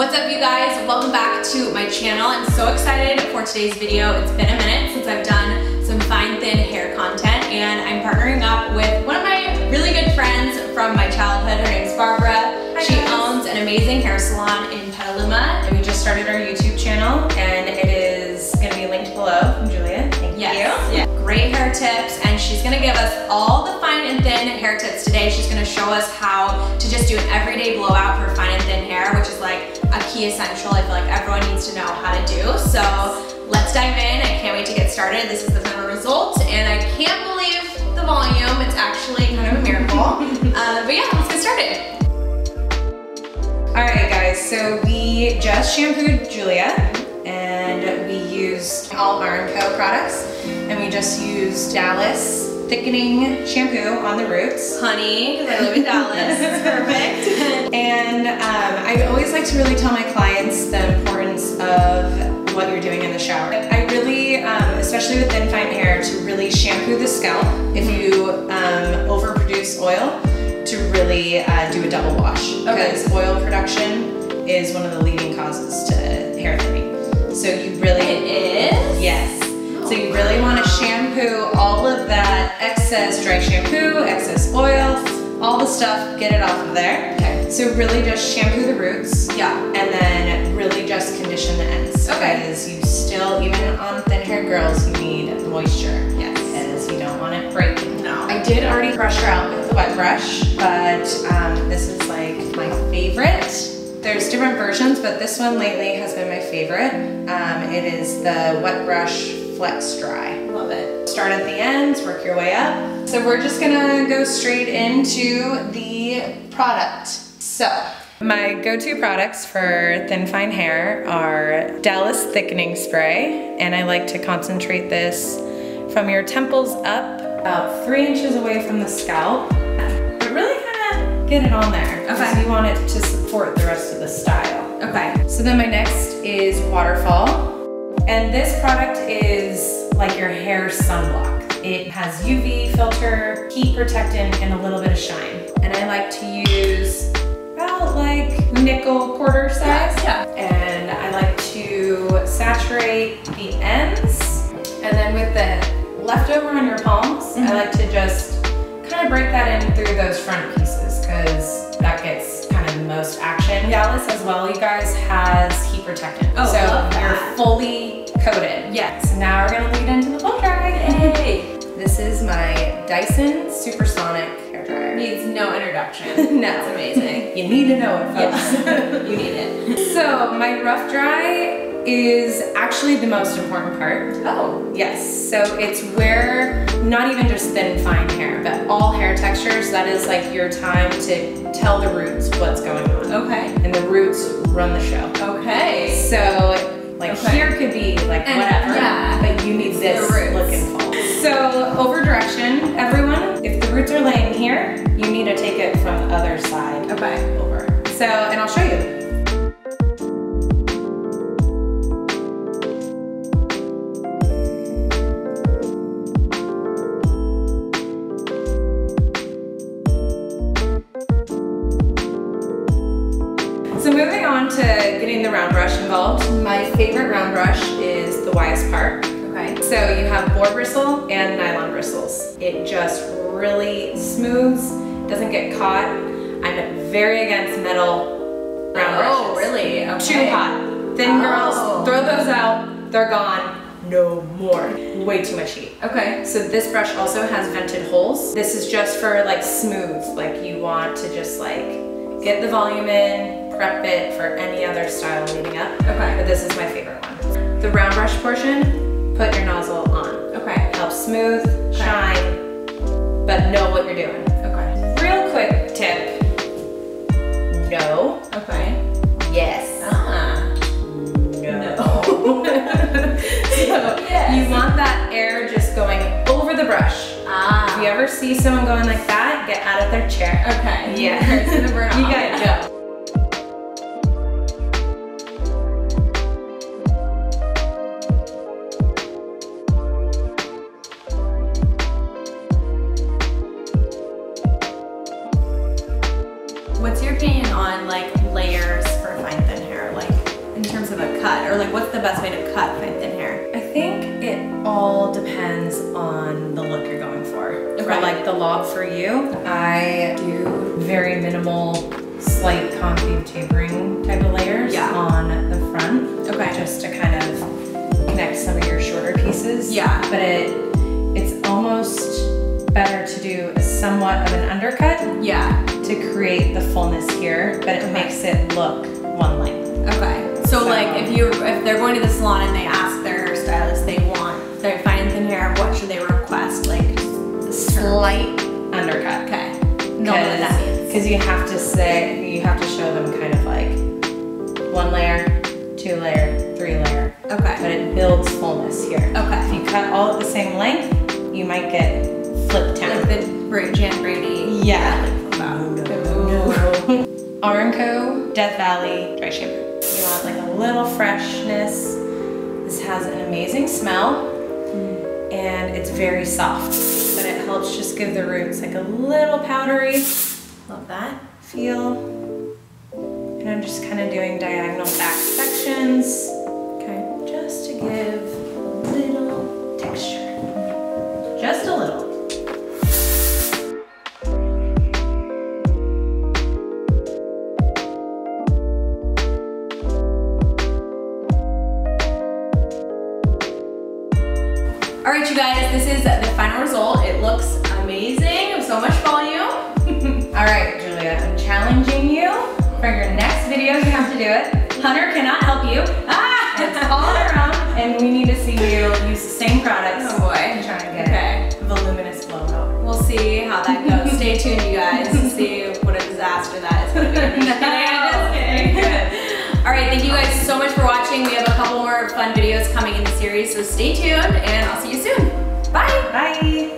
What's up, you guys? Welcome back to my channel. I'm so excited for today's video. It's been a minute since I've done some fine thin hair content, and I'm partnering up with one of my really good friends from my childhood. Her name's Barbara. She owns an amazing hair salon in Petaluma, and we just started our YouTube channel, and it is going to be linked below from Julia. Thank you. Yeah. Great hair tips, and she's going to give us all the fine and thin hair tips today. She's going to show us how to just do an everyday blowout for fine and thin hair, which is like a key essential I feel like everyone needs to know how to do. So let's dive in. I can't wait to get started. This is the final result, and I can't believe the volume. It's actually kind of a miracle. But yeah, let's get started. Alright guys, so we just shampooed Julia, and we used all our & Co products, and we just used Dallas Thickening Shampoo on the roots. Honey, because I live in Dallas, it's perfect. And I always like to really tell my clients the importance of what you're doing in the shower. I really, especially with thin fine hair, to really shampoo the scalp. If you overproduce oil, to really do a double wash. Because oil production is one of the leading causes to hair thinning. So you really— It is? Yes. So you really want to shampoo all of that excess dry shampoo, excess oil, all the stuff, get it off of there. Okay. So really just shampoo the roots. Yeah. And then really just condition the ends. Okay. Because you still, even on thin hair girls, you need moisture. Yes. Because you don't want it breaking. No. I did already brush her out with the wet brush, but this is like my favorite. There's different versions, but this one lately has been my favorite. It is the wet brush Flex Dry. Love it. Start at the ends, work your way up. So we're just gonna go straight into the product. So my go-to products for thin fine hair are Dallas Thickening Spray, and I like to concentrate this from your temples up, about 3 inches away from the scalp. But really kind of get it on there, because you want it to support the rest of the style. Okay. So then my next is Waterfall. And this product is like your hair sunblock. It has UV filter, heat protectant, and a little bit of shine. And I like to use about like nickel quarter size. Yeah. And I like to saturate the ends. And then with the leftover on your palms, I like to just kind of break that in through those front pieces, because that gets kind of the most action. Dallas as well, you guys, has heat protectant. Oh, so you're fully coated. Yes. So now we're gonna lead into the blow dry. Yay! This is my Dyson Supersonic hair dryer. Needs no introduction. No. It's amazing. You need to know it, folks. Yes. You need it. So my rough dry is actually the most important part. Oh. Yes. So it's where, not even just thin fine hair, but all hair textures, that is like your time to tell the roots what's going on. Okay. And the roots run the show. Okay. So like here could be like whatever, but you need this look and feel. So over direction, everyone, if the roots are laying here, you need to take it from the other side over. So, and I'll show you. So moving on to getting the round brush involved, my favorite round brush is the Wise Part. Okay. So you have boar bristle and nylon bristles. It just really smooths, doesn't get caught. I'm very against metal round brushes. Oh, really? Okay. Too hot. Thin girls, throw those out, they're gone. No more. Way too much heat. Okay. So this brush also has vented holes. This is just for like smooth, like you want to just like get the volume in, prep it for any other style leading up. Okay. But this is my favorite one. The round brush portion, put your nozzle on. Okay. Helps smooth, shine, but know what you're doing. Okay. Real quick tip. No. Okay. Yes. No. So you want that air just going over the brush. If you ever see someone going like that, get out of their chair. Okay. Yeah. It's gonna burn off. You gotta go. What's your opinion on like layers for fine thin hair? like what's the best way to cut fine thin hair? I think it all depends on the look you're going for. Okay. For like the lob for you, I do very minimal, slight concave tapering type of layers on the front. Okay. Just to kind of connect some of your shorter pieces. Yeah. But it's almost better to do a somewhat of an undercut. Yeah. To create the fullness here, but it makes it look one length. Okay. So like if they're going to the salon and they ask their hairstylist they want their fine and thin hair, what should they request? Like a slight undercut. Okay. Know what that means. Because you have to show them kind of like 1 layer, 2 layer, 3 layer. Okay. But it builds fullness here. Okay. If you cut all at the same length, you might get flipped down. Like the Jan Brady. Yeah. Armco Death Valley dry shampoo. You want like a little freshness. This has an amazing smell and it's very soft, but it helps just give the roots like a little powdery, love that feel. And I'm just kind of doing diagonal back sections, okay, just to give a little texture, just a little. All right, you guys, this is the final result. It looks amazing, so much volume. All right, Julia, I'm challenging you for your next video. You have to do it. Hunter cannot help you. It's all on our own, and we need to see you use the same products. Oh boy. And try to get a voluminous blowout. We'll see how that goes. Stay tuned, you guys, to see what a disaster that is going to be. Just kidding. All right, thank you guys so much for watching. We have a couple more fun videos coming in the series, so stay tuned, and I'll see you soon. Bye. Bye.